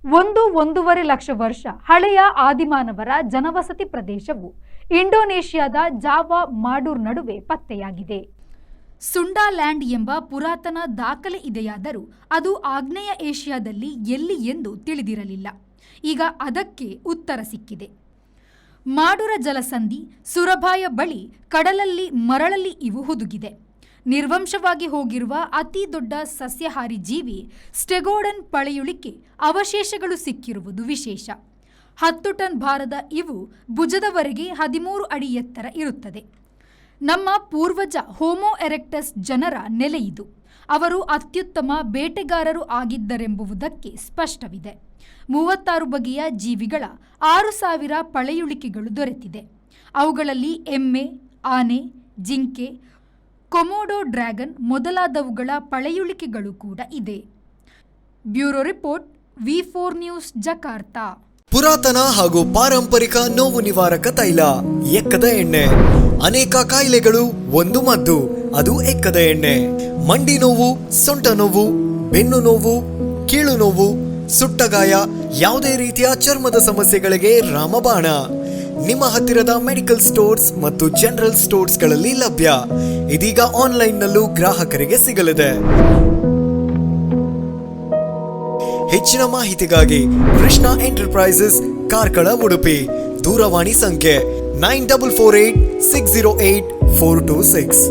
1.5 ಲಕ್ಷ ವರ್ಷ ಹಳೆಯ ಆದಿಮಾನವರ ಜನವಸತಿ ಪ್ರದೇಶವು ಇಂಡೋನೇಷ್ಯಾದ ಜಾವಾ ಮಾಡೂರ್ ನಡುವೆ ಪತ್ತೆಯಾಗಿದೆ. ಸುಂಡಾಲ್ಯಾಂಡ್ ಎಂಬ ಪುರಾತನ ದಾಖಲೆ ಇದೆಯಾದರೂ ಅದು ಆಗ್ನೇಯ ಏಷ್ಯಾದಲ್ಲಿ ಎಲ್ಲಿ ಎಂದು ತಿಳಿದಿರಲಿಲ್ಲ. ಈಗ ಅದಕ್ಕೆ ಉತ್ತರ ಸಿಕ್ಕಿದೆ. ಮಾಡೂರ ಜಲಸಂಧಿ ಸುರಭಾಯ ಬಳಿ ಕಡಲಲ್ಲಿ ಮರಳಲ್ಲಿ ಇವು ಹುದುಗಿದೆ. ನಿರ್ವಂಶವಾಗಿ ಹೋಗಿರುವ ಅತಿ ದೊಡ್ಡ ಸಸ್ಯಾಹಾರಿ ಜೀವಿ ಸ್ಟೆಗೋಡನ್ ಪಳೆಯುಳಿಕೆ ಅವಶೇಷಗಳು ಸಿಕ್ಕಿರುವುದು ವಿಶೇಷ. 10 ಟನ್ ಭಾರದ ಇವು ಭುಜದವರೆಗೆ 13 ಅಡಿ ಎತ್ತರ ಇರುತ್ತದೆ. ನಮ್ಮ ಪೂರ್ವಜ ಹೋಮೋ ಎರೆಕ್ಟಸ್ ಜನರ ನೆಲೆಯಿದು. ಅವರು ಅತ್ಯುತ್ತಮ ಬೇಟೆಗಾರರು ಆಗಿದ್ದರೆಂಬುದಕ್ಕೆ ಸ್ಪಷ್ಟವಿದೆ. 36 ಬಗೆಯ ಜೀವಿಗಳ 6000 ಪಳೆಯುಳಿಕೆಗಳು ದೊರೆತಿದೆ. ಅವುಗಳಲ್ಲಿ ಎಮ್ಮೆ, ಆನೆ, ಜಿಂಕೆ, ಕೊಮೋಡೋ ಡ್ರ್ಯಾಗನ್ ಮೊದಲಾದವುಗಳ ಪಳೆಯುಳಿಕೆಗಳು ಕೂಡ ಇದೆ. Bureau report, V4 news, Jakarta. ಪುರಾತನ ಹಾಗೂ ಪಾರಂಪರಿಕ ನೋವು ನಿವಾರಕ ತೈಲ ಎಕ್ಕದ ಎಣ್ಣೆ. ಅನೇಕ ಕಾಯಿಲೆಗಳು ಒಂದು ಮದ್ದು, ಅದು ಎಕ್ಕದ ಎಣ್ಣೆ. ಮಂಡಿ ನೋವು, ಸೊಂಟ ನೋವು, ಬೆನ್ನು ನೋವು, ಕೀಳು ನೋವು, ಸುಟ್ಟಗಾಯ, ಯಾವುದೇ ರೀತಿಯ ಚರ್ಮದ ಸಮಸ್ಯೆಗಳಿಗೆ ರಾಮಬಾಣ. ನಿಮ್ಮ ಹತ್ತಿರದ ಮೆಡಿಕಲ್ ಸ್ಟೋರ್ಸ್ ಮತ್ತು ಜನರಲ್ ಸ್ಟೋರ್ಸ್ಗಳಲ್ಲಿ ಲಭ್ಯ. ಇದೀಗ ಆನ್ಲೈನ್ನಲ್ಲೂ ಗ್ರಾಹಕರಿಗೆ ಸಿಗಲಿದೆ. ಹೆಚ್ಚಿನ ಮಾಹಿತಿಗಾಗಿ ಕೃಷ್ಣ ಎಂಟರ್ಪ್ರೈಸಸ್, ಕಾರ್ಕಳ, ಉಡುಪಿ. ದೂರವಾಣಿ ಸಂಖ್ಯೆ 9448 608 426.